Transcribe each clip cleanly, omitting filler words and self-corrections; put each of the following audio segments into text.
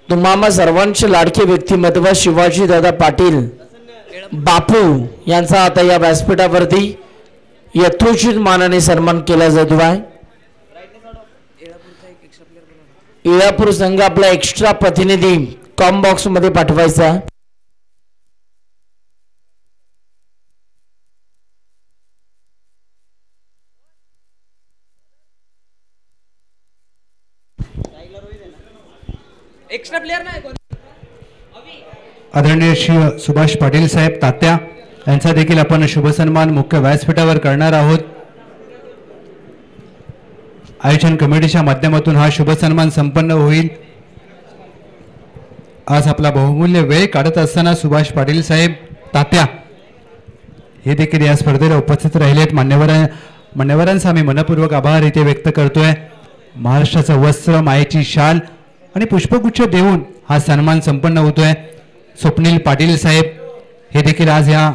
तुम्हा सर्वांचे लाडके व्यक्तिमत्व शिवाजी दादा पाटील बापू यांचा आता या व्यासपीठावरती यथोचित मानाने सन्मान केला जातो आहे। इळापूर संघ आपला एक्स्ट्रा प्रतिनिधी कॉम बॉक्स मध्ये पाठवायचा। एक्स्ट्रा प्लेयर नाही कोण आदरणीय श्री सुभाष पाटील साहेब तात्या यांचा देखील आपण शुभ सन्मान मुख्य व्यासपीठावर करणार आहोत। आयोजन कमिटीच्या माध्यमातून हा शुभ सन्मान संपन्न होईल। आज आपला बहुमूल्य वेळ काढत असताना सुभाष पाटील साहेब तात्या हे देखील या स्पर्धेला उपस्थित राहिलेत। मान्यवरांचा आम्ही मनपूर्वक आभार इथे व्यक्त करतोय। महाराष्ट्राचं वस्त्र मायेची शाल आणि पुष्पगुच्छ देऊन हा सन्मान संपन्न होतोय। स्वप्नील पाटील साहेब हे देखील आज या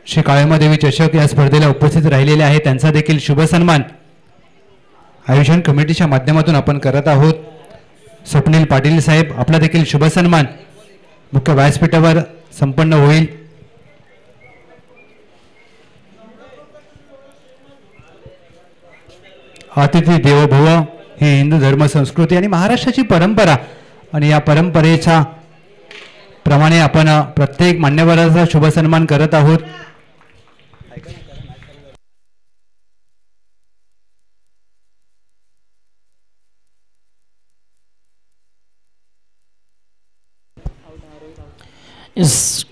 श्री काळमादेवी चषक या स्पर्धेला उपस्थित राहिलेले आहेत। त्यांचा देखील शुभ सन्मान आयोजन कमिटीच्या माध्यमातून आपण करत आहोत। स्वप्नील पाटील साहेब आपला देखील शुभ सन्मान मुख्य व्यासपीठावर संपन्न होईल। अतिथी देवो भव ही हिंदू धर्म संस्कृती आणि महाराष्ट्राची परंपरा आणि या परंपरेच्या प्रमाणे आपण प्रत्येक मान्यवराचा शुभ सन्मान करत आहोत।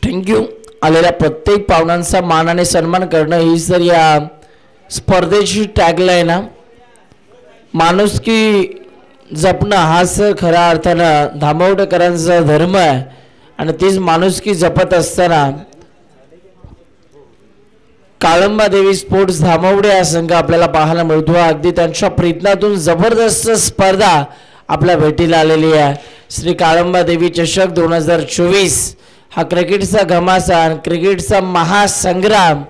थँक्यू। आलेल्या प्रत्येक पाहुण्यांचा मानाने सन्मान करणं ही जर या स्पर्धेची टॅगलाईन आहे। माणुसकी जपणं हाच खऱ्या अर्थानं धामवडेकरांचा धर्म आहे आणि तीच माणुसकी जपत असताना काळंबादेवी स्पोर्ट्स धामवडे हा संघ आपल्याला पाहायला मिळतो। अगदी त्यांच्या प्रयत्नातून जबरदस्त स्पर्धा आपल्या भेटीला आलेली आहे। श्री काळंबादेवी चषक 2024 हा क्रिकेटचा घमासा आणि क्रिकेटचा महासंग्राम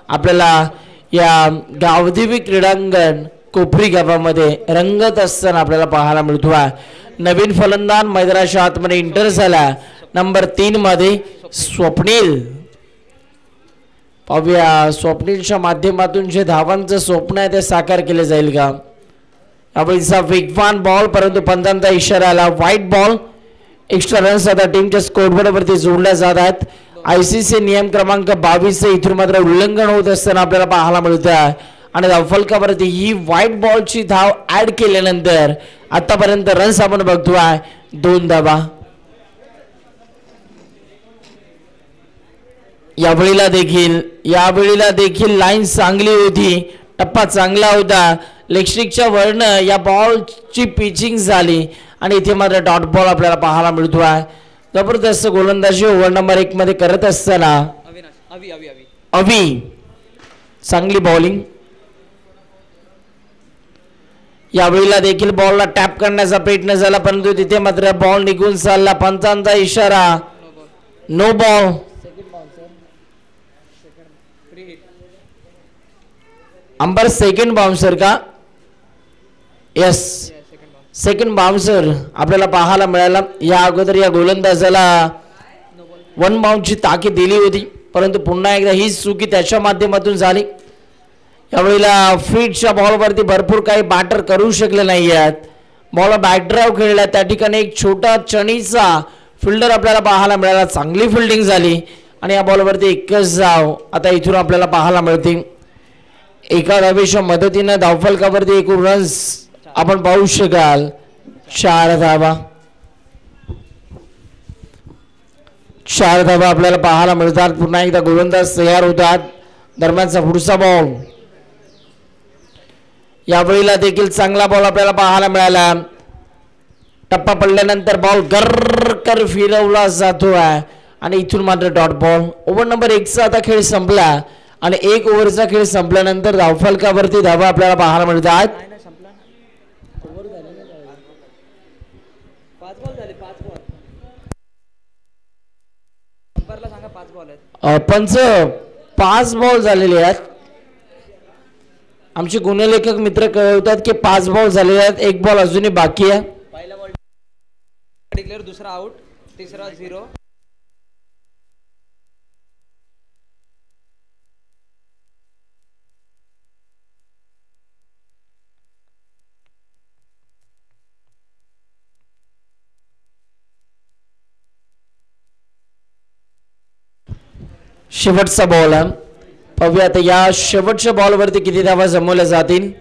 आपल्याला या गावदेवी क्रीडांगण कोपरी गावामध्ये रंगत असताना आपल्याला पाहायला मिळतो आहे। नवीन फलंदाज मैदानाच्या आतमध्ये इंटर झाला नंबर 3 मध्ये स्वप्नील। पाहूया स्वप्नीलच्या माध्यमातून जे धावांचं स्वप्न आहे ते साकार केले जाईल का। यावेळीचा वेगवान बॉल परंतु पंचांचा इशारा आला व्हाईट बॉल। एक्स्ट्रा रन्स आता टीमच्या स्कोरबोर्डवरती जोडल्या जात आहेत। आयसीसी नियम क्रमांक 22 इथून मात्र उल्लंघन होत असताना आपल्याला पाहायला मिळतं आहे आणि धावफलकावरती ही व्हाईट बॉलची धाव ऍड केल्यानंतर आतापर्यंत रन्स आपण बघतोय 2 धावा। यावेळीला देखील लाईन चांगली होती, टप्पा चांगला होता। लेगस्टिकच्या वरन या बॉलची पिचिंग झाली आणि इथे मात्र डॉट बॉल आपल्याला पाहायला मिळतो आहे। जबरदस्त गोलंदाजी ओव्हर नंबर 1 मध्ये करत असताना अवी चांगली बॉलिंग। यावेळीला देखील बॉलला टॅप करण्याचा प्रयत्न झाला परंतु तिथे मात्र बॉल निघून चालला। पंचांचा इशारा नो बॉल। अंबर सेकंड बाउन्सर का? यस सेकंड बाउन्सर आपल्याला पाहायला मिळाला। या अगोदर या गोलंदाजाला 1 बाउंडची ताकीद दिली होती परंतु पुन्हा एकदा ही चुकी त्याच्या माध्यमातून झाली। यावेळीला फीटच्या बॉलवरती भरपूर काही बॅटर करू शकले नाही आहेत। बॉल बॅकड्राईव्ह खेळला त्या ठिकाणी एक छोटा चणीचा फिल्डर आपल्याला पाहायला मिळाला। चांगली फिल्डिंग झाली आणि या बॉलवरती एकच धाव आता इथून आपल्याला पाहायला मिळते। एका धावेच्या मदतीने धावफलकावरती एकूण रन्स आपण पाहू शकाल 4 धावा। 4 धावा आपल्याला पाहायला मिळतात। पुन्हा एकदा गोलंदाज तयार होतात। दरम्यानचा पुढचा बॉल यावेळीला देखील चांगला बॉल आपल्याला पाहायला मिळाला। टप्पा पडल्यानंतर बॉल गरकर फिरवला जातो आहे आणि इथून मात्र डॉट बॉल। ओव्हर नंबर 1 चा आता खेळ संपला आणि 1 ओव्हरचा खेळ संपल्यानंतर धावफलकावरती धावा आपल्याला पाहायला मिळतात। पंच 5 बॉल झालेले आहेत। आमचे गुणलेखक मित्र कळवतात की 5 बॉल झालेले आहेत, 1 बॉल अजूनही बाकी आहे। प्लेयर दुसरा आउट, तिसरा 0. शेवटचा बॉल आहे. पाहूया आता या शेवटच्या बॉलवरती किती धावा जमवल्या जातील.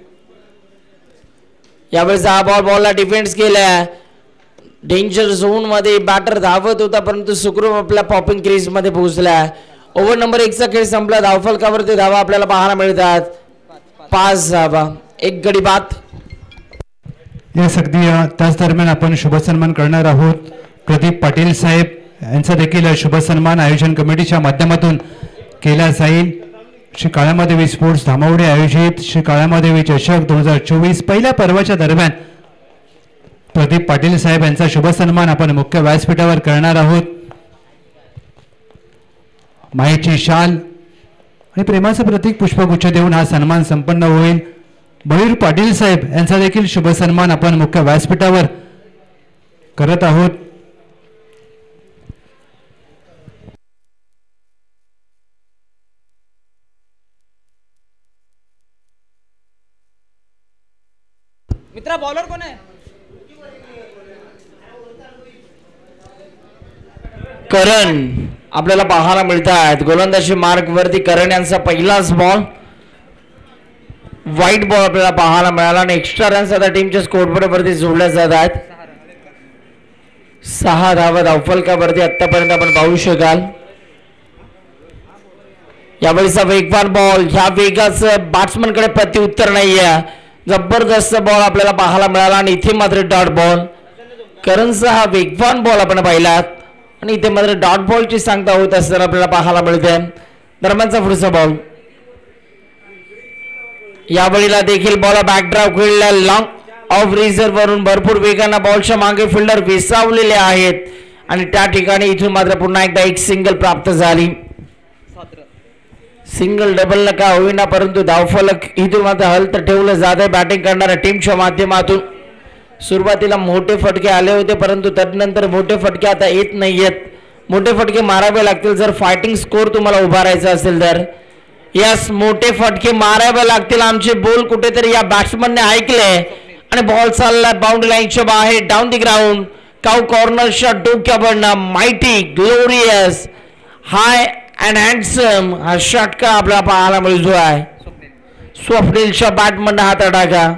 यावेळेस हा बॉलला डिफेन्स केलाय. डेंजर झोन मध्ये बॅटर धावत होता परंतु सुखरूप आपल्या पॉपिंग क्रीज मध्ये पोहोचलाय. ओव्हर नंबर 1 चा खेळ संपला. धावफलकावरती धावा आपल्याला पाहायला मिळतात 5 धावा, 1 गडी बाद. येस अगदी त्याच दरम्यान आपण शुभ सन्मान करणार आहोत. प्रदीप पाटील साहेब यांचा देखील शुभ सन्मान आयोजन कमिटीच्या माध्यमातून केला जाईल. श्री काळामादेवी स्पोर्ट्स धामावडे आयोजित श्री काळामादेवी चषक 2024 पहिल्या पर्वाच्या दरम्यान प्रदीप पाटील साहेब यांचा शुभ सन्मान आपण मुख्य व्यासपीठावर करणार आहोत. मायेची शाल आणि प्रेमाचं प्रतीक पुष्पगुच्छ देऊन हा सन्मान संपन्न होईल. मयूर पाटील साहेब यांचा देखील शुभ सन्मान आपण मुख्य व्यासपीठावर करत आहोत. मित्रा बॉलर कोण आहे? करण आपल्याला पाहायला मिळतात. गोलंदाजी मार्क वरती करण यांचा पहिलाच बॉल. व्हाईट बॉल आपल्याला पाहायला मिळाला आणि एक्स्ट्रा रन्स आता टीमच्या स्कोरबोर्ड वरती जोडल्या जात आहेत. 6 धावा धावफलकावरती आतापर्यंत आपण पाहू शकाल. यावेळीचा वेगवान बॉल, ह्या वेगाचं बॅट्समन कडे प्रत्युत्तर नाहीये. जबरदस्त बॉल आपल्याला पाहायला मिळाला आणि इथे मात्र डॉट बॉल. करणचा हा वेगवान बॉल आपण पाहिलात आणि इथे मात्र डॉट बॉलची सांगता होत असताना आपल्याला पाहायला मिळते. दरम्यानचा पुढचा बॉल. यावेळीला देखील बॉल बॅकड्राव खेळला. लॉंग ऑफ रिझर्व्ह वरून भरपूर वेगानं बॉलच्या मागे फिल्डर विसावलेले आहेत आणि त्या ठिकाणी इथून मात्र पुन्हा एकदा एक सिंगल प्राप्त झाली. सिंगल डबल नका होईना परंतु धावफलक इथून मात्र हलत ठेवलं जात आहे बॅटिंग करणाऱ्या टीमच्या माध्यमातून. सुरुवातीला मोठे फटके आले होते परंतु तदनंतर मोठे फटके आता येत नाहीयेत. मोठे फटके मारावे लागतील जर फायटिंग स्कोर तुम्हाला उभारायचा असेल तर. यस, मोठे फटके मारावे लागतील. आमचे बोल कुठेतरी या बॅट्समनने ऐकले आणि बॉल चालला बाउंड्री लाईनच्या बाहेर. Down the ground. Cow corner shot डोक्यावरनं. Mighty glorious high and handsome हा षटका आपल्याला पाहायला मिळतो आहे. स्वप्नीलच्या बॅटमधनं हा तडाखा.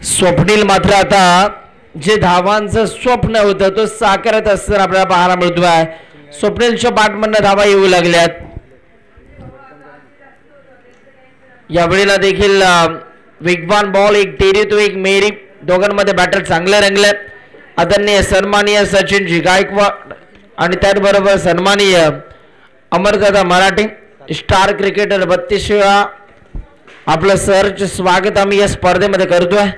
स्वप्नील मात्र आता जे धावांचं स्वप्न होतं तो साकारत असताना आपल्याला पाहायला मिळतो आहे. स्वप्नीलच्या बॅटमधनं धावा येऊ लागल्यात. यावेळेला देखील वेगवान बॉल, एक तेरी तो एक मेरी. दोघांमध्ये बॅटर चांगले रंगले. आदरणीय सन्माननीय सचिनजी गायकवाड आणि त्याचबरोबर सन्माननीय अमरदादा मराठे स्टार क्रिकेटर 32 वेळा आपलं सहर्ष स्वागत आम्ही या स्पर्धेमध्ये करतोय.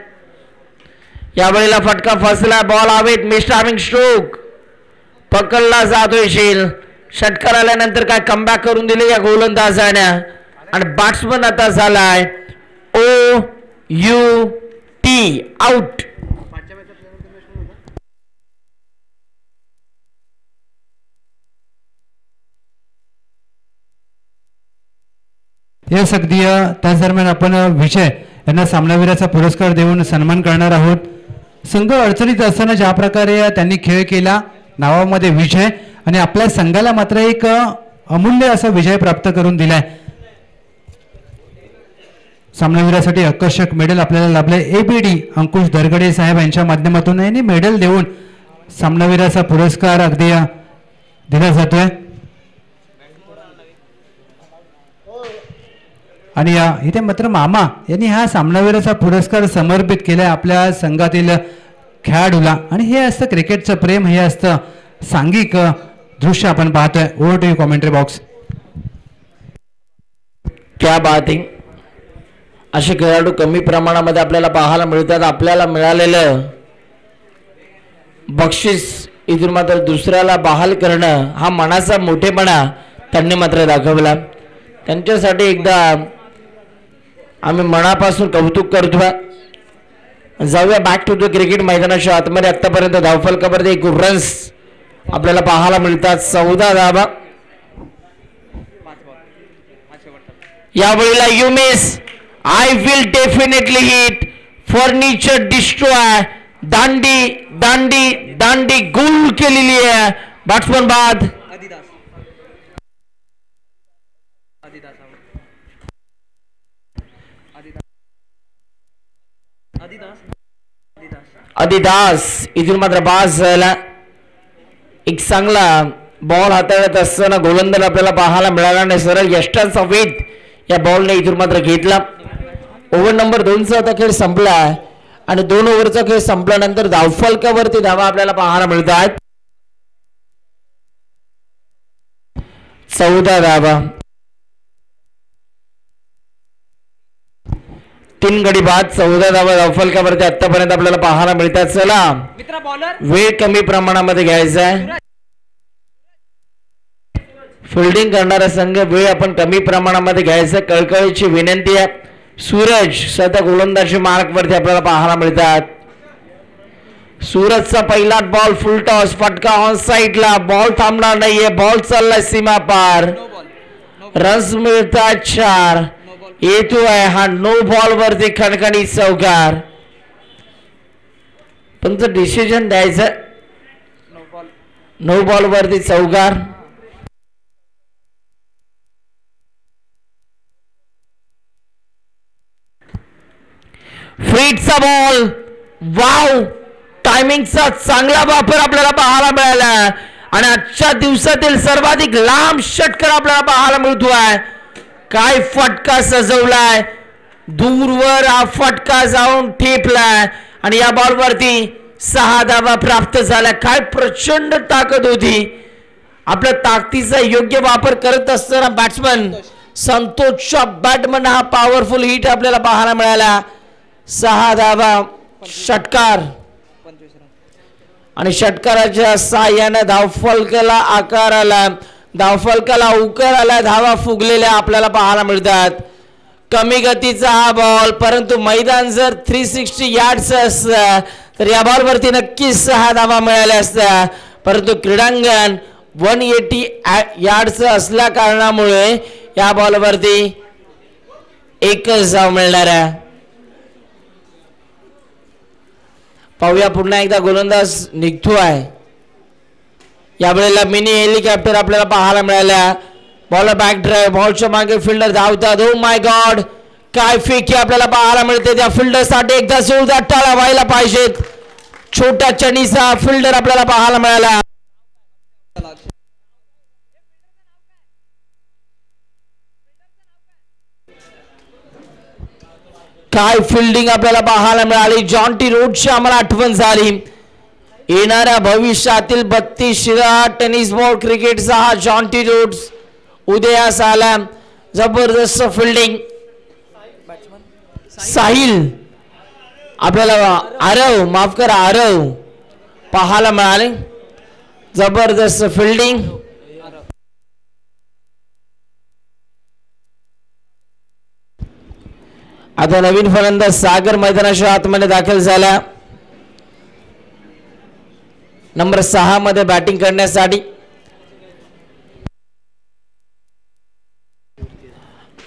यावेळेला फटका फसला. बॉल हवेत. मिस्टार्मिंग स्ट्रोक पकडला जातोय. षटकार आल्यानंतर काय कमबॅक करून दिले या गोलंदाजाने आणि बॅट्समन आता झालाय OUT आउट. येस अगदी त्याच दरम्यान आपण विजय यांना सामनावीराचा पुरस्कार देऊन सन्मान करणार आहोत. संघ अडचणीत असताना ज्या प्रकारे त्यांनी खेळ केला, नावामध्ये विजय आणि आपल्या संघाला मात्र एक अमूल्य असा विजय प्राप्त करून दिलाय. सामनावीरासाठी आकर्षक मेडल आपल्याला लाभले. ABD अंकुश दरगडे साहेब यांच्या माध्यमातून यांनी मेडल देऊन सामनावीराचा पुरस्कार अगदी दिला जातोय. आणि इथे मात्र मामा यांनी हा सामनावीराचा पुरस्कार समर्पित केलाय आपल्या संघातील खेळाडूला. आणि हे असतं क्रिकेटचं प्रेम, हे असतं सांघिक दृश्य आपण पाहतोय. Over to you commentary box. क्या बात आहे. असे खेळाडू कमी प्रमाणामध्ये आपल्याला पाहायला मिळतात. आपल्याला मिळालेलं बक्षीस इथून मात्र दुसऱ्याला बहाल करणं हा मनाचा मोठेपणा त्यांनी मात्र दाखवला. त्यांच्यासाठी एकदा आम्ही मनापासून कौतुक करतोय. जाऊया बॅक टू द क्रिकेट मैदानाच्या आतमध्ये. आतापर्यंत धावफलकावरती 1 रन्स आपल्याला पाहायला मिळतात. 14 धावा. यावेळेला you miss, I will definitely hit, furniture destroy, दांडी दांडी दांडी गोल केलेली आहे. बॅट्समन बाद. आदिदास इथून मात्र बास झाला. एक चांगला बॉल हाताळत असताना गोलंदाज आपल्याला पाहायला मिळाला नाही. सरळ यष्टांचा वेध या बॉलने इथून मात्र घेतला. ओव्हर नंबर 2चा आता खेळ संपला आणि 2 ओव्हरचा खेळ संपल्यानंतर धावफलकावरती धावा आपल्याला पाहायला मिळतात. 14 धावा. 3 गडी बाद. 14 धावा धावफलकावरती आतापर्यंत आपल्याला पाहायला मिळतात. चला मित्रा बॉलर वेळ कमी प्रमाणामध्ये घ्यायचा आहे. फिल्डिंग करणारा संघ वेळ आपण कमी प्रमाणामध्ये घ्यायचं, कळकळीची विनंती आहे. सूरज सध्या गोलंदाजी मार्क वरती आपल्याला पाहायला मिळतात. सूरजचा पहिला बॉल फुल टॉस, फटका ऑन साइडला, बॉल थांबणार नाहीये, बॉल चाललाय सीमा पार. No ball. रन्स मिळतात 4. येतोय हा नो बॉल वरती खणखणीत चौकार. तुमचं डिसिजन द्यायचं. No ball. नो बॉल वरती चौकार. फ्रीटचा बॉल. वाव, टायमिंगचा चांगला वापर आपल्याला पाहायला मिळाला आणि आजच्या दिवसातील सर्वाधिक लांब षटकार आपल्याला पाहायला मिळतोय. काय फटका सजवलाय, दूरवर हा फटका जाऊन ठेपलाय आणि या बॉलवरती 6 धावा प्राप्त झाल्या. काय प्रचंड ताकद होती. आपल्या ताकदीचा योग्य वापर करत असताना बॅट्समन संतोषच्या बॅटमन हा पॉवरफुल हिट आपल्याला पाहायला मिळाला. 6 धावा षटकार 25 रन. आणि षटकाराच्या साह्याने धावफलकाला आकार आला, धावफलकाला उकार आला, धावा फुगलेल्या आपल्याला पाहायला मिळतात. कमी गतीचा हा बॉल, परंतु मैदान जर 360 यार्डचं असतं तर या बॉलवरती नक्कीच 6 धावा मिळाल्या असत्या, परंतु क्रीडांगण 180 यार्डचं असल्या कारणामुळे या बॉलवरती 1च धाव मिळणार आहे. पाहूया पुन्हा एकदा गोलंदाज निघतोय. यावेळेला मिनी हेलिकॉप्टर आपल्याला पाहायला मिळाल्या. बॉल बॅक ड्राईव्ह, बॉलच्या मागे फिल्डर धावतात. ओ माय गॉड, काय फेकी आपल्याला पाहायला मिळते. त्या फिल्डरसाठी एकदा जोरदार टाळ्या व्हायला पाहिजेत. छोट्या चणीचा फिल्डर आपल्याला पाहायला मिळाला. काय फिल्डिंग आपल्याला पाहायला मिळाली. जॉन्टी रोडची आम्हाला आठवण झाली. येणाऱ्या भविष्यातील 32 शिरा टेनिस बॉल क्रिकेटचा हा जॉन्टी रोड्स उदयास आला. जबरदस्त फिल्डिंग. साहिल आपल्याला आरव पाहायला मिळाले. जबरदस्त फिल्डिंग. आता नवीन फलंदाज सागर मैदानाच्या आतमध्ये दाखल झाला. नंबर 6 मध्ये बॅटिंग करण्यासाठी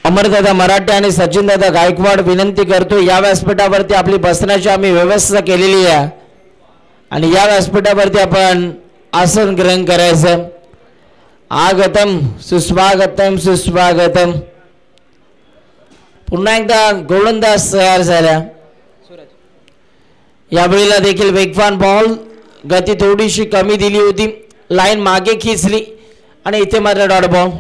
अमरदादा मराठे आणि सचिनदादा गायकवाड विनंती करतो. या व्यासपीठावरती आपली बसण्याची आम्ही व्यवस्था केलेली आहे आणि या व्यासपीठावरती आपण आसन ग्रहण करायचं. आगतम सुस्वागतम सुस्वागतम. पुन्हा एकदा गोलंदाज तयार झाला. यावेळेला देखील वेगवान बॉल, गती थोडीशी कमी दिली होती, लाईन मागे खिचली आणि इथे मात्र डॉट बॉल.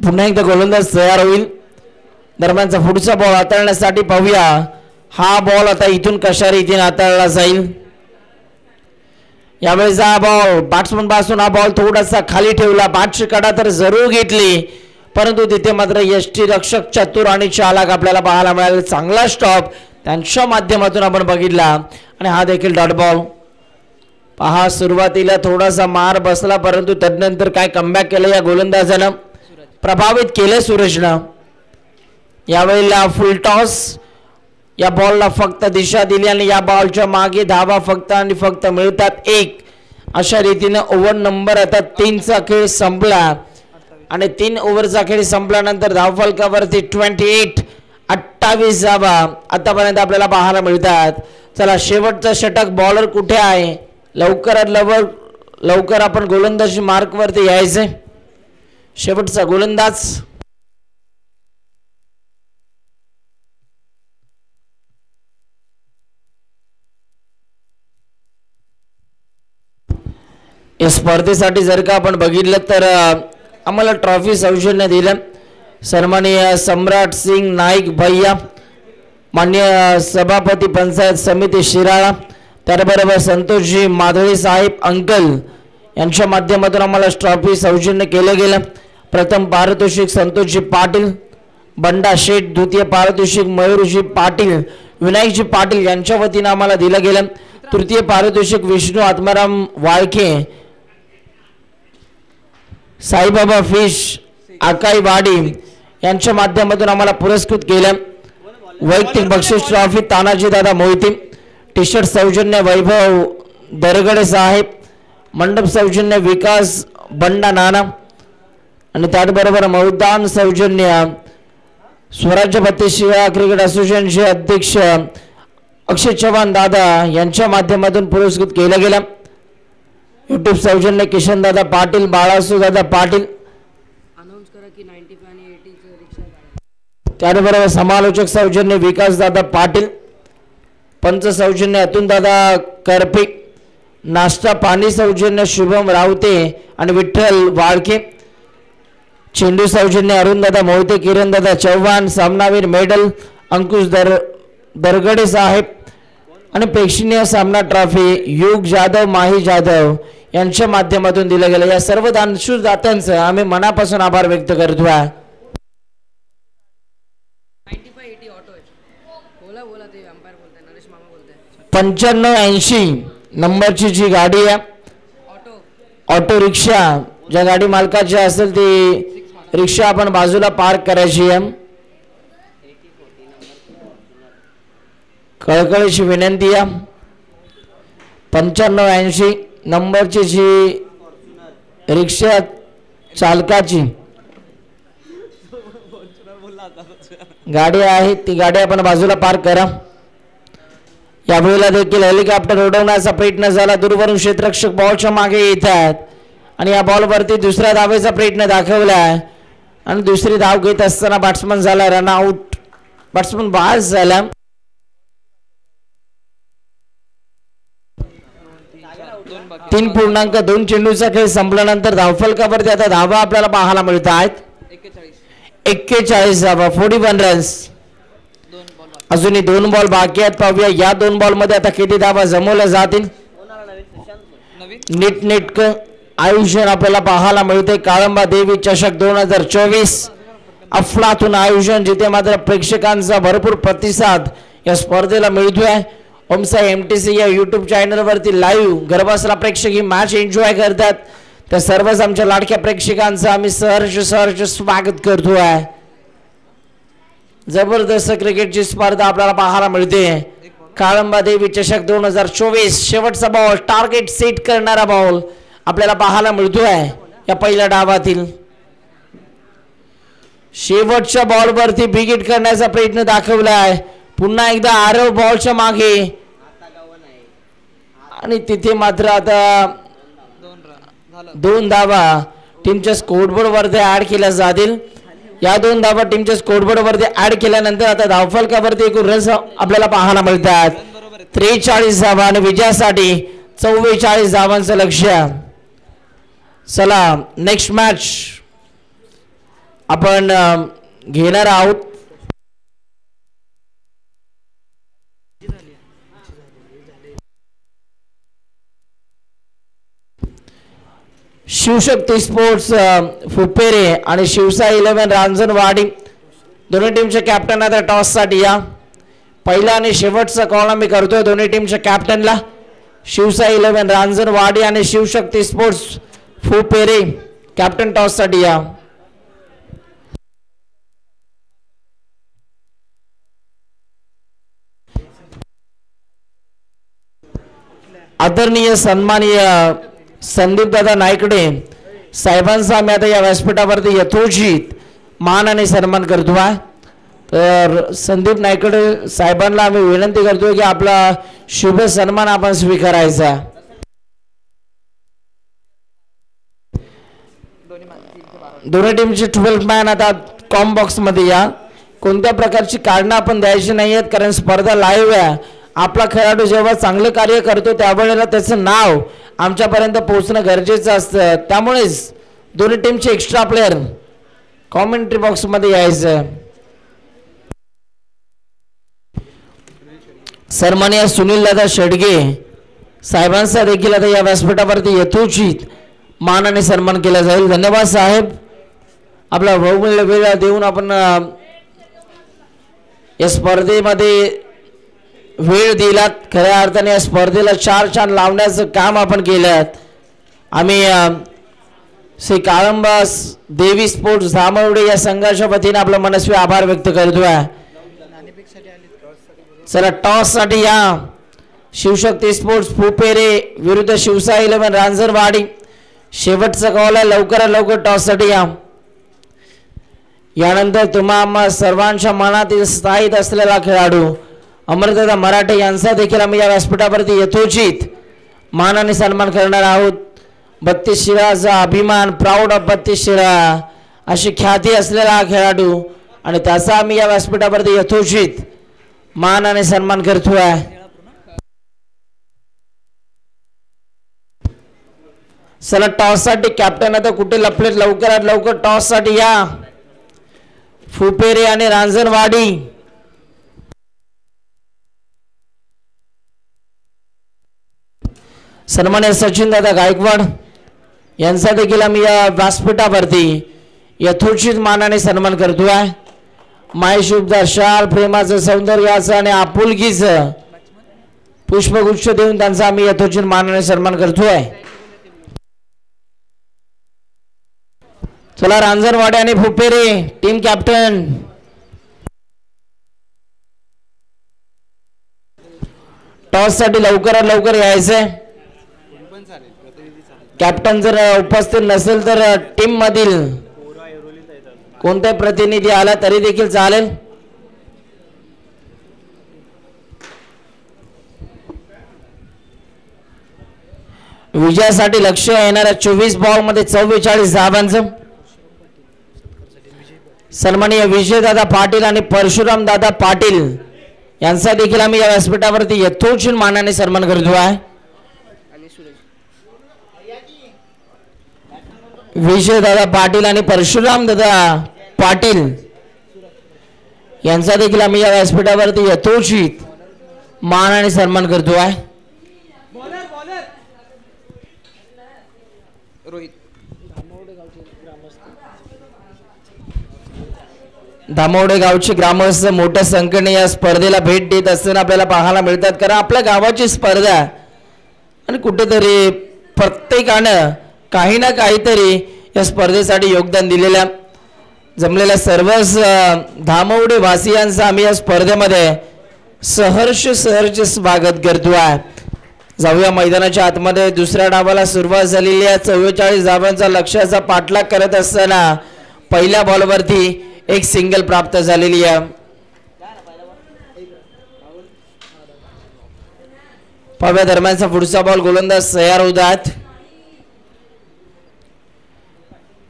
पुन्हा एकदा गोलंदाज तयार होईल. दरम्यानचा पुढचा बॉल हाताळण्यासाठी पाहूया. हा बॉल आता इथून कशा रीतीने हाताळला जाईल. यावेळेस हा बॉल बॅट्समन पासून हा बॉल थोडासा खाली ठेवला. बॅटची कडा तर जरूर घेतली, परंतु तिथे मात्र यष्टी रक्षक चतुर आणि चालक आपल्याला पाहायला मिळाले. चांगला स्टॉप त्यांच्या माध्यमातून आपण बघितला आणि हा देखील डॉट बॉल. पहा, सुरुवातीला थोडासा मार बसला, परंतु तदनंतर काय कमबॅक केलं या गोलंदाजानं. प्रभावित केले सूरजनं. यावेळेला फुल टॉस, या बॉलला फक्त दिशा दिली आणि या बॉलच्या मागे धावा फक्त आणि फक्त मिळतात 1. अशा रीतीने ओव्हर नंबर आता 3चा खेळ संपला आणि 3 ओव्हरचा खेळ संपल्यानंतर धावफलकावरती 28 धावा आतापर्यंत आपल्याला पाहायला मिळतात. चला शेवटचा षटक बॉलर कुठे आहे, लवकरात लवकर आपण गोलंदाजी मार्कवरती यायचे. शेवटचा गोलंदाज या स्पर्धेसाठी जर का आपण बघितलं तर आम्हाला ट्रॉफी सौजन्य दिलं सन्माननीय सम्राट सिंग नाईक भैया, मान्य सभापती पंचायत समिती शिराळा, त्याबरोबर संतोषजी माधवी साहेब अंकल यांच्या माध्यमातून आम्हाला ट्रॉफी सौजन्य केलं गेलं. प्रथम पारितोषिक संतोषजी पाटील बंडा शेठ, द्वितीय पारितोषिक मयूरजी पाटील विनायकजी पाटील यांच्या वतीनं आम्हाला दिलं गेलं. तृतीय पारितोषिक विष्णू आत्माराम वाळके साईबाबा फिश आकाई वाडी यांच्या माध्यमातून आम्हाला पुरस्कृत केलं. वैयक्तिक बक्षीस ट्रॉफी तानाजी दादा मोहिते, टी शर्ट सौजन्य वैभव दरगडे साहेब, मंडप सौजन्य विकास बंडा नाना आणि त्याचबरोबर मतदान सौजन्य स्वराज्य बत्तीशिया क्रिकेट असोसिएशनचे अध्यक्ष अक्षय चव्हाण दादा यांच्या माध्यमातून पुरस्कृत केलं गेलं. यूट्यूब सौजन्य किशन दादा पाटील, बाळासू दादा पाटील, त्याचबरोबर समालोचक सौजन्य विकास दादा पाटील, पंच सौजन्य अतुल दादा करपे, नाश्ता पाणी सौजन्य शुभम रावते आणि विठ्ठल वाळके, चेंडू सौजन्य अरुण दादा मोहिते, किरण दादा चव्हाण, सामनावीर मेडल अंकुश दरगडे साहेब आणि प्रेक्षणीय सामना ट्रॉफी युग जाधव माही जाधव यांच्या माध्यमातून दिलं गेलं. या सर्व दानशूरदात्यांचं आम्ही मनापासून आभार व्यक्त करतो आहे. 9580 नंबरची जी गाडी आहे ऑटो रिक्षा, ज्या गाडी मालकाची असेल ती रिक्षा आपण बाजूला पार्क करायची आहे. कळकळीची विनंती आहे. 9580 नंबरची जी रिक्षा चालकाची गाडी आहे ती गाडी आपण बाजूला पार्क करा. यावेळेला देखील हेलिकॉप्टर उडवण्याचा प्रयत्न झाला. दूरवरून क्षेत्ररक्षक बॉलच्या मागे येतात आणि या बॉलवरती दुसऱ्या धावेचा प्रयत्न दाखवला आणि दुसरी धाव घेत असताना बॅट्समन झाला रन आउट, बॅट्समन बाद झाला. तीन 3.2 चेंडूचा खेळ संपल्यानंतर धावफलकावरती आता धावा आपल्याला पाहायला मिळत आहेत 41 धावा, 41 रन्स. अजूनही 2 बॉल बाकी आहेत. पाहूया या 2 बॉल मध्ये आता किती धावा जमवल्या जातील. नीटनेटकं आयोजन आपल्याला पाहायला मिळते. काळंबा देवी चषक 2024 अफलातून आयोजन, जिथे मात्र प्रेक्षकांचा भरपूर प्रतिसाद या स्पर्धेला मिळतोय. ओमसाई MTC या यूट्यूब चॅनलवरती लाईव्ह घरबसला प्रेक्षक ही मॅच एन्जॉय करतात. त्या सर्वच आमच्या लाडक्या प्रेक्षकांचं आम्ही सहर्ष स्वागत करतो आहे. जबरदस्त क्रिकेटची स्पर्धा आपल्याला पाहायला मिळते. काळंबा देवी चषक 2024 शेवटचा बॉल, टार्गेट सेट करणारा बॉल आपल्याला पाहायला मिळतोय. या पहिल्या डावातील शेवटच्या बॉलवरती बिगिट करण्याचा प्रयत्न दाखवला आहे. पुन्हा एकदा आरव बॉलच्या मागे आणि तिथे मात्र आता 2 धावा टीमच्या स्कोरबोर्ड वरती ऍड केल्या जातील. या 2 धावा टीमच्या स्कोरबोर्ड वरती ऍड केल्यानंतर आता धावफलकावरती एकूण रन्स आपल्याला पाहायला मिळतात 43 धावा आणि विजयासाठी 44 धावांचं लक्ष्य. चला नेक्स्ट मॅच आपण घेणार आहोत. शिवशक्ती स्पोर्ट्स फुपेरे आणि शिवसाई 11 रांजणवाडी दोन्ही टीमचे कॅप्टन आता टॉस साठी या. पहिला आणि शेवटचा कॉल आम्ही करतोय दोन्ही टीमच्या कॅप्टनला. शिवसाई 11 रांजणवाडी आणि शिवशक्ती स्पोर्ट्स फुपेरे कॅप्टन टॉस साठी या. आदरणीय सन्माननीय संदीप दादा नायकडे साहेबांचा आम्ही आता या व्यासपीठावरती यथोचित मान आणि सन्मान करतो आहे. तर संदीप नायकडे साहेबांना आम्ही विनंती करतोय की आपला शुभ सन्मान आपण स्वीकारायचा. दोन्ही टीमचे 12 मॅन आता कॉम बॉक्स मध्ये या. कोणत्या प्रकारची कारणं आपण द्यायची नाही आहेत कारण स्पर्धा लाईव्ह आहे. आपला खेळाडू जेव्हा चांगलं कार्य करतो त्यावेळेला त्याचं नाव आमच्यापर्यंत पोहोचणं गरजेचं असतं. त्यामुळेच दोन्ही टीमचे एक्स्ट्रा प्लेयर कॉमेंट्री बॉक्स मध्ये यायचं. सन्माननीय सुनील दादा शेडगे साहेबांचा देखील आता या व्यासपीठावरती यथोचित मान आणि सन्मान केला जाईल. धन्यवाद साहेब, आपला बहुमूल्य वेळ देऊन आपण या स्पर्धेमध्ये वेळ दिलात. खऱ्या अर्थाने या स्पर्धेला 4 चांद लावण्याचं काम आपण केलं. आम्ही श्री काळंबास देवी स्पोर्ट्स धामवडे या संघाच्या वतीने आपला मनस्वी आभार व्यक्त करतोय. चला टॉस साठी या. शिवशक्ती स्पोर्ट्स फुपेरे विरुद्ध शिवसाई 11 रांजणवाडी. शेवटचा कॉल आहे, लवकरात लवकर टॉस साठी या. यानंतर तुम्हा सर्वांच्या मनातील स्थायिक असलेला खेळाडू अमरदादा मराठे यांचा देखील आम्ही या व्यासपीठावरती यथोचित मान आणि सन्मान करणार आहोत. 32 शिराचा अभिमान, प्राऊड ऑफ 32 शिरा अशी ख्याती असलेला हा खेळाडू आणि त्याचा आम्ही या व्यासपीठावरती यथोचित मान आणि सन्मान करतोय. चला टॉस साठी कॅप्टन आता कुठे लपलेत, लवकरात लवकर टॉस साठी या. फुपेरे आणि रांजणवाडी. सन्मान्य सचिन दादा गायकवाड यांचा देखील आम्ही या व्यासपीठावरती यथोचित मानाने सन्मान करतोय. मायशुभदार शाल, प्रेमाचं सौंदर्याचं आणि आपुलकीचं पुष्पगुच्छ देऊन त्यांचा आम्ही यथोचित मानाने सन्मान करतोय. चला रांजणवाडी आणि फुपेरे टीम कॅप्टन. टॉस साठी लवकरात लवकर यायचंय. कॅप्टन जर उपस्थित नसेल तर टीम मधील कोणताही प्रतिनिधी आला तरी देखील चालेल. विजयासाठी लक्ष येणाऱ्या 24 बॉल मध्ये 44 धावांचं सन्माननीय विजयदादा पाटील आणि परशुराम दादा पाटील यांचा देखील आम्ही या व्यासपीठावरती यथोचित मानाने सन्मान करतो आहे. विजयदादा पाटील आणि परशुराम दादा पाटील यांचा देखील आम्ही या व्यासपीठावरती यथोचित मान आणि सन्मान करतो आहे. धामवडे गावचे ग्रामस्थ मोठ्या संख्येने या स्पर्धेला भेट देत असताना आपल्याला पाहायला मिळतात. कारण आपल्या गावाची स्पर्धा आणि कुठेतरी प्रत्येकानं काही ना काहीतरी या स्पर्धेसाठी योगदान दिलेल्या जमलेल्या सर्वच धामवडे वासियांचं आम्ही या स्पर्धेमध्ये सहर्ष स्वागत करतो आहे. जाऊया मैदानाच्या आतमध्ये. दुसऱ्या डावाला सुरुवात झालेली आहे. 44 धावांचा लक्ष्याचा पाठलाग करत असताना पहिल्या बॉलवरती एक सिंगल प्राप्त झालेली आहे. पाव्या दरम्यानचा पुढचा बॉल गोलंदाज तयार होतात.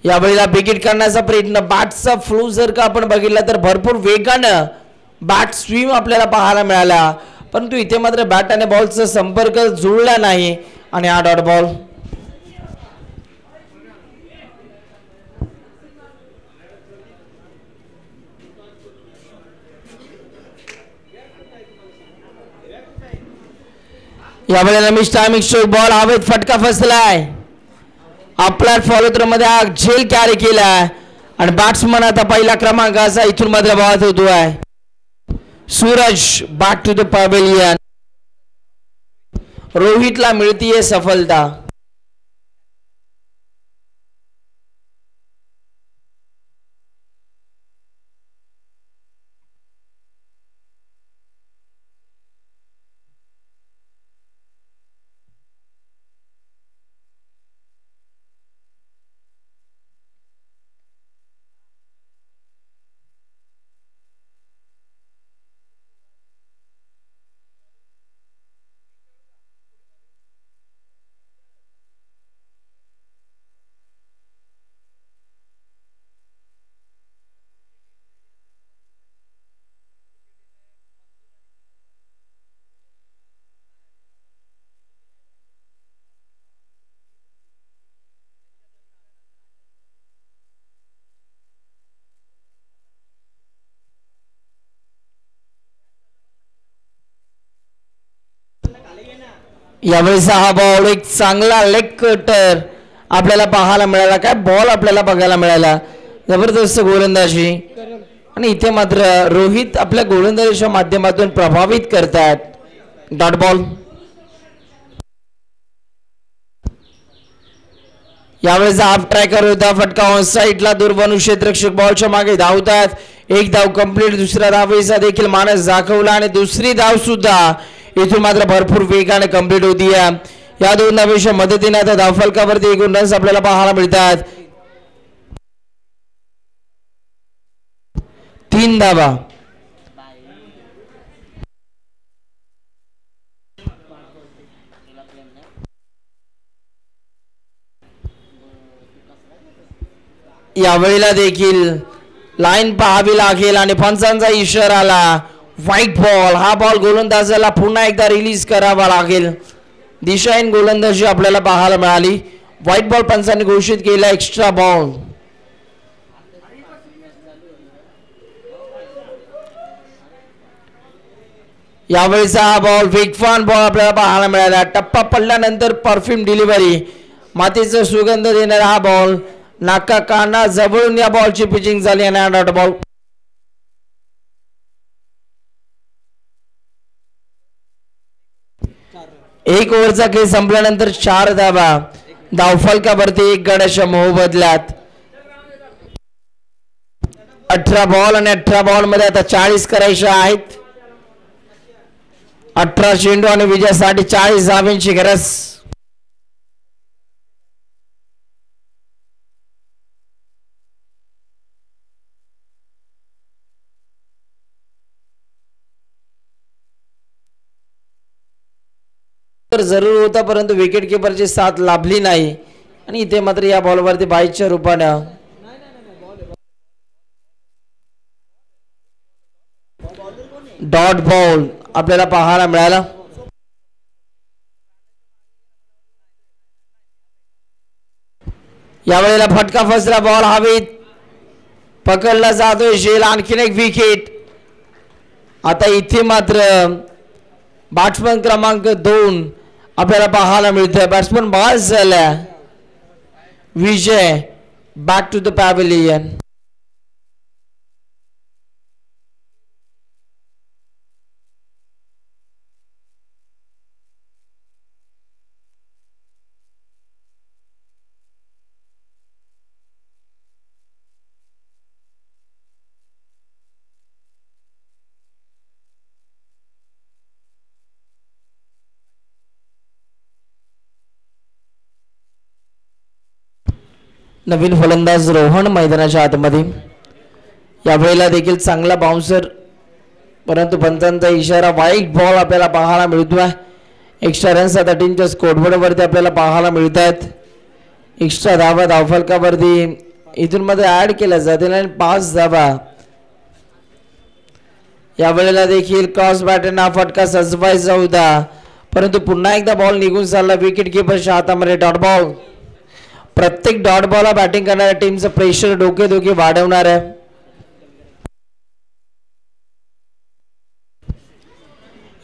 यावेळेला विकेट करण्याचा प्रयत्न. बॅटचा फ्लो जर का आपण बघितला तर भरपूर वेगानं बॅट स्विंग आपल्याला पाहायला मिळाला, परंतु इथे मात्र बॅट आणि बॉलचा संपर्क जुळला नाही आणि हा डॉट बॉल. यावेळेला मिस्टर बॉल हवेत फटका फसलाय. आपला फॉलोथ्रो मध्ये हा झेल कॅरी केला आणि बॅट्समन आता पहिला क्रमांकाचा इथून मात्र बाद होतोय. Suraj back to the pavilion. रोहितला मिळतीये सफलता. यावेळेचा हा बॉल एक चांगला लेग कटर आपल्याला पाहायला मिळाला. काय बॉल आपल्याला बघायला मिळाला, जबरदस्त गोलंदाजी. आणि इथे मात्र रोहित आपल्या गोलंदाजीच्या माध्यमातून प्रभावित करतात. Dot ball. यावेळेचा हाफ ट्रॅकर होता, फटका ऑन साईडला दूर बनू क्षेत्ररक्षक बॉलच्या मागे धावतात. एक धाव कंप्लीट. दुसऱ्या धावेचा देखील मानस दाखवला आणि दुसरी धाव सुद्धा इथून मात्र भरपूर वेगाने कंप्लीट होती. या दोन धावेच्या मदतीने आता धावफलकावरती एकूण रन्स आपल्याला पाहायला मिळतात 3 धावा. यावेळेला देखील लाईन पाहावी लागेल आणि पंचांचा इशारा आला. White ball. हा बॉल गोलंदाजाला पुन्हा एकदा रिलीज करावा लागेल. दिशाहीन गोलंदाजी आपल्याला पाहायला मिळाली. व्हाईट बॉल पंचांनी घोषित केला. Extra ball. यावेळेचा हा बॉल वेगवान बॉल आपल्याला पाहायला मिळाला. टप्पा पडल्यानंतर परफ्यूम डिलिव्हरी, मातीचा सुगंध देणारा हा बॉल नाका काना जवळून या बॉलची पिचिंग झाली आणि डॉट बॉल. एक ओव्हरचा खेळ संपल्यानंतर 4 धावा. धावफलकावरती 1 गड्याच्या मोबदल्यात 18 बॉल आणि 18 बॉल मध्ये आता 40 करायचे आहेत. 18 चेंडू आणि विजयासाठी 40 धावांची गरज. जरूर होता परंतु विकेट किपरची साथ लाभली नाही आणि इथे मात्र या बॉलवरती 22च्या रूपानं डॉट बॉल आपल्याला पाहायला मिळाला. यावेळेला फटका फसला. बॉल हवेत पकडला जातोय. शेल आणखीन एक विकेट. आता इथे मात्र बॅट्समन क्रमांक 2 आपल्याला पाहायला मिळतोय. बॅट्समन बाद झाला. विजय बॅक टू द पॅव्हिलियन. नवीन फलंदाज रोहन मैदानाच्या आतमध्ये. यावेळेला देखील चांगला बाउन्सर परंतु पंचांचा इशारा. व्हाईट बॉल आपल्याला पाहायला मिळतोय. एक्स्ट्रा रन्स आता टीमच्या स्कोरबोर्डवरती आपल्याला पाहायला मिळतात. एक्स्ट्रा धावा धावफलकावरती इथून मध्ये ऍड केल्या जातील आणि 5 धावा. यावेळेला देखील क्रॉस बॅटन हा फटका सजवायचा होता परंतु पुन्हा एकदा बॉल निघून चालला विकेट किपरच्या हातामध्ये. Dot ball. प्रत्येक डॉट बॉलला बॅटिंग करणाऱ्या टीमचं प्रेशर डोके वाढवणार आहे.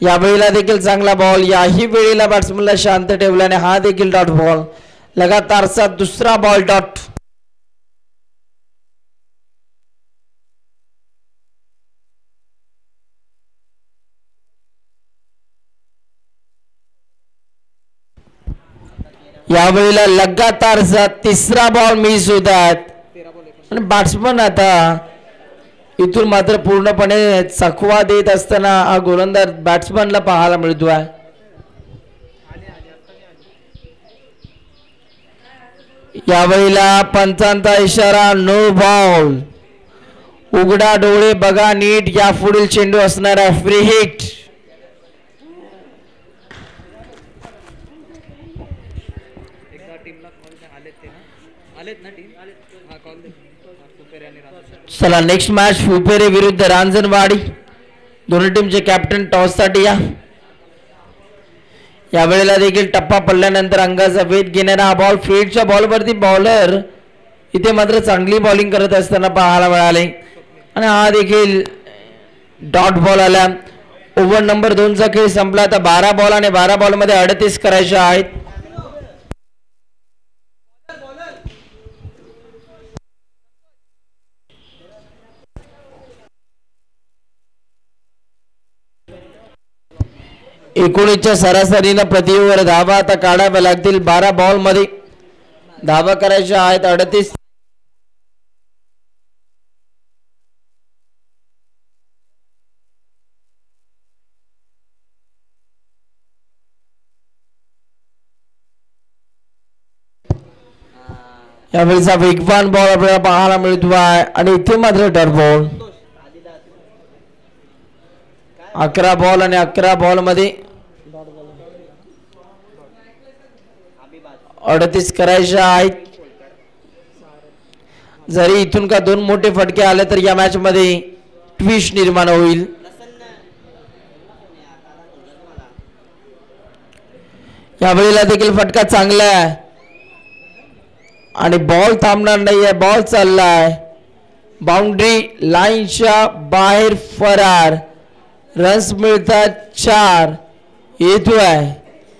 यावेळेला देखील चांगला बॉल. याही वेळेला बॅट्समनला शांत ठेवल्याने हा देखील डॉट बॉल. लगातारचा दुसरा बॉल डॉट. यावेळेला लगातारचा तिसरा बॉल मिस होतात आणि बॅट्समन आता इथून मात्र पूर्णपणे चकवा देत असताना हा गोलंदाज बॅट्समनला पाहायला मिळतोय. यावेळेला पंचांचा इशारा. No ball. उघडा डोळे बघा नीट. या पुढील चेंडू असणार आहे फ्री हिट. चला नेक्स्ट मॅच फुपेरे विरुद्ध रांजणवाडी. दोन्ही टीमचे कॅप्टन टॉस साठी या. यावेळेला देखील टप्पा पडल्यानंतर अंगाचा वेध घेणारा हा बॉल. फील्डच्या बॉलवरती बॉलर इथे मात्र चांगली बॉलिंग करत असताना पाहायला मिळाले आणि हा देखील डॉट बॉल आला. ओव्हर नंबर 2 चा खेळ संपला. आता 12 बॉल आणि 12 बॉल मध्ये 38 करायचे आहेत. एकोणीसच्या सरासरीनं प्रति ओव्हर धावा आता काढाव्या लागतील. 12 बॉल मध्ये धावा करायच्या आहेत 38. यावेळीचा वेगवान बॉल आपल्याला पाहायला मिळतो आहे आणि इथे मात्र डॉट बॉल. 11 बॉल आणि 11 बॉल मध्ये 38 करायच्या आहेत. जरी इथून का 2 मोठे फटके आले तर या मॅच मध्ये ट्विस्ट निर्माण होईल. यावेळेला देखील फटका चांगला आहे आणि बॉल थांबणार नाहीये. बॉल चाललाय बाउंड्री लाईनच्या बाहेर फरार. रन्स मिळतात 4. येतोय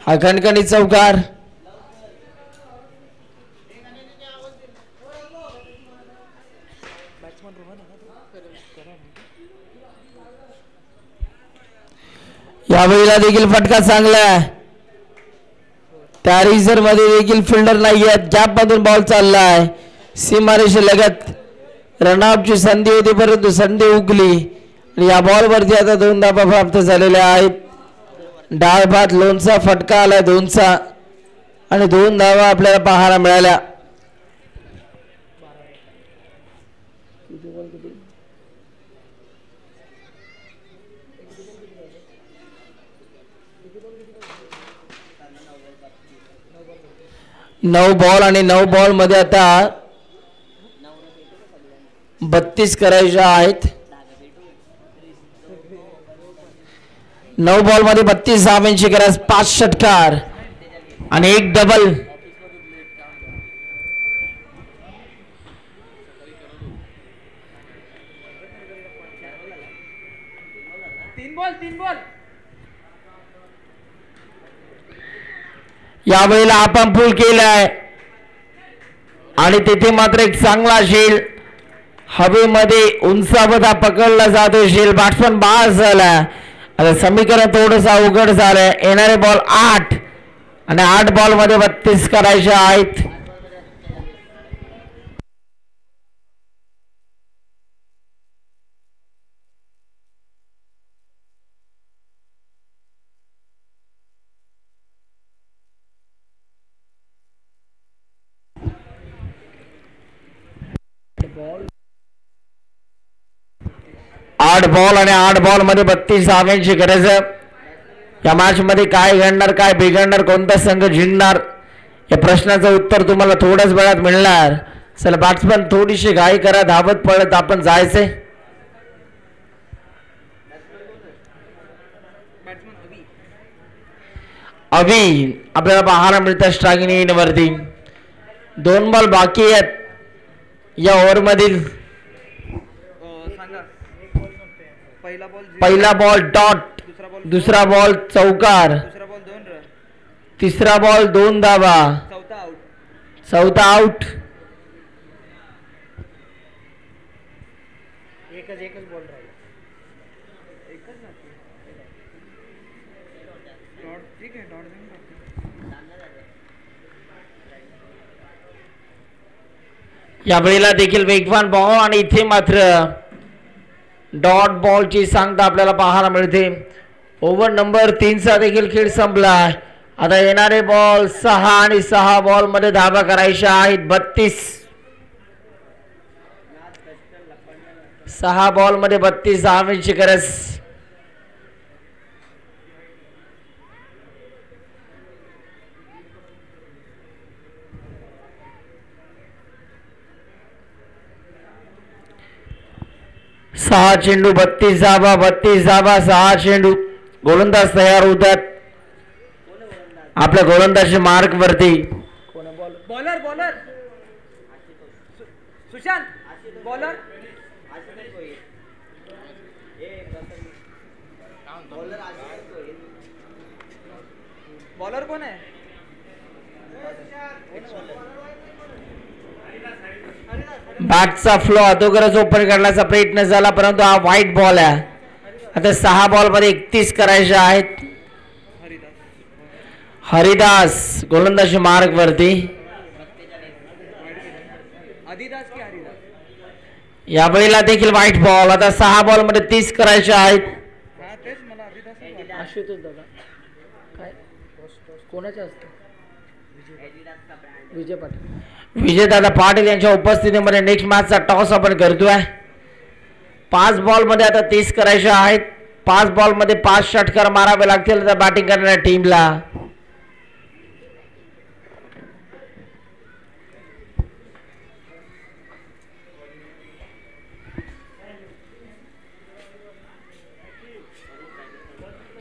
हा खणखणी चौकार. यावेळेला देखील फटका चांगला आहे. त्या रिझर्व मध्ये देखील फिल्डर नाही आहेत. गॅप मधून बॉल चाललाय सीमारेषे लगत. रनआउटची संधी होती परंतु संधी उगली आणि या बॉल वरती आता 2 धावा प्राप्त झालेल्या आहेत. डाळ भात लोणचा फटका आलाय 2चा आणि 2 धावा आपल्याला पाहायला मिळाल्या. नऊ बॉल आणि 9 बॉल मध्ये आता 32 करायच्या आहेत. 9 बॉल मध्ये 32 धावांची गरज. 5 षटकार आणि 1 डबल. तीन बॉल यावेळेला आपण पूल केलाय आणि तिथे मात्र एक चांगला शेल हवेमध्ये उंचावता पकडला जातो. शेल बॅट्समन बाद झाला. आता समीकरण थोडंसं अवघड झालंय. येणारे बॉल 8 आणि 8 बॉल मध्ये 32 करायचे आहेत. आठ बॉल आणि 8 बॉल मध्ये 32 धावांची गरज. या मॅच मध्ये काय घडणार, काय बिघडणार, कोणता संघ जिंकणार या प्रश्नाचं उत्तर तुम्हाला थोड्याच वेळात मिळणार. चला बॅट्समन थोडीशी घाई करा. धावत पडत आपण जायचंय. अभी आपल्याला पाहायला मिळतं स्ट्रायकिंग एंड वरती. 2 बॉल बाकी आहेत या ओव्हर मधील. पहिला बॉल डॉट, दुसरा बॉल चौकार, तिसरा बॉल 2 धावा, चौथा आउट. एकच बॉल राहिला. ठीक आहे डॉट. या वेळेला देखील वेगवान बॉल आणि इथे मात्र डॉट बॉलची सांगता आपल्याला पाहायला मिळते. ओव्हर नंबर 3 चा देखील खेळ संपला. आता येणारे बॉल 6 आणि 6 बॉल मध्ये धावा करायच्या आहेत 32. 6 बॉल मध्ये 32 धावांची गरज. सहा चेंडू 32 धावा, 32 धावा, 6 चेंडू. गोलंदाज तयार होतात आपल्या गोलंदाजी मार्क वरती. बॉलर सुशांत बॉलर बॉलर कोण आहे? बॅटचा फ्लो अगोदरच ओपन करण्याचा प्रयत्न झाला, परंतु हा व्हाईट बॉल आहे. आता 6 बॉल मध्ये 31 करायचे आहेत. हरिदास गोलंदाजी मार्ग वरती. आदिदास की हरिदास? या वेळेला देखील व्हाईट बॉल. आता 6 बॉल मध्ये 30 करायचे आहेत. हा तेच मला आदिदास आशुतोष दादा काय कोणाचे असते? विजय पाटील. विजय दादा पाटील यांच्या उपस्थितीमध्ये नेक्स्ट मॅचचा टॉस आपण करतोय. 5 बॉल मध्ये आता 30 करायचे आहेत. 5 बॉल मध्ये 5 षटकार मारावे लागतील त्या बॅटिंग करणाऱ्या टीमला.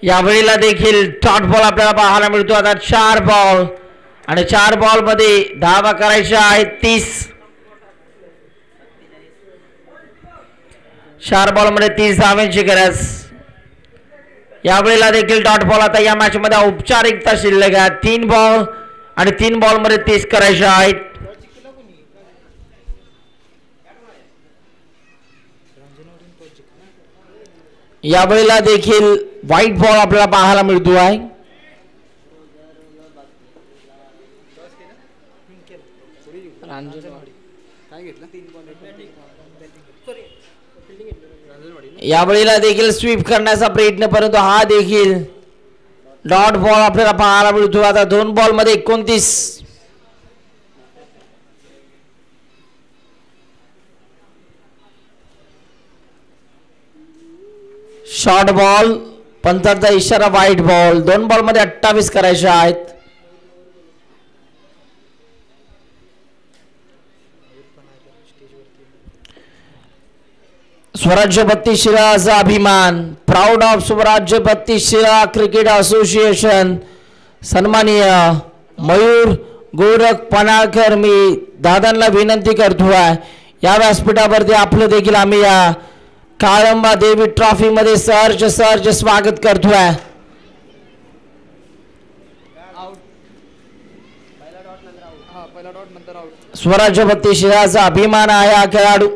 यावेळेला देखील डॉट बॉल आपल्याला पाहायला मिळतो. आता 4 बॉल आणि 4 बॉल मध्ये धावा करायच्या आहेत 30. 4 बॉल मध्ये 30 धावांची गरज. यावेळेला देखील डॉट बॉल. आता या मॅच मध्ये औपचारिकता शिल्लक आहे. 3 बॉल आणि 3 बॉल मध्ये 30 करायच्या आहेत. यावेळेला देखील व्हाईट बॉल आपल्याला पाहायला मिळतो आहे. यावेळेला देखील स्वीप करण्याचा प्रयत्न, परंतु हा देखील डॉट बॉल आपल्याला पाहायला मिळतो. आता 2 बॉल मध्ये 29. शॉर्ट बॉल, पंचाचा इशारा व्हाईट बॉल. 2 बॉल मध्ये 28 करायचे आहेत. स्वराज्य 32 शिराचा अभिमान. प्राऊड ऑफ स्वराज्य 32 शिरा क्रिकेट असोसिएशन. सन्माननीय मयूर गोरख पनाळकर, मी दादांना विनंती करतोय या व्यासपीठावरती आपलं देखील आम्ही या काळंबा देवी ट्रॉफी मध्ये सहर्ष स्वागत करतोय. स्वराज्य 32 शिराचा अभिमान आहे हा खेळाडू.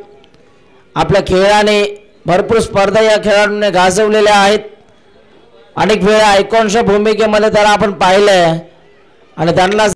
आपल्या खेळाने भरपूर स्पर्धा या खेळाडूने गाजवलेल्या आहेत. अनेक वेळा आयकॉनच्या भूमिकेमध्ये त्याला आपण पाहिलंय आणि त्यांना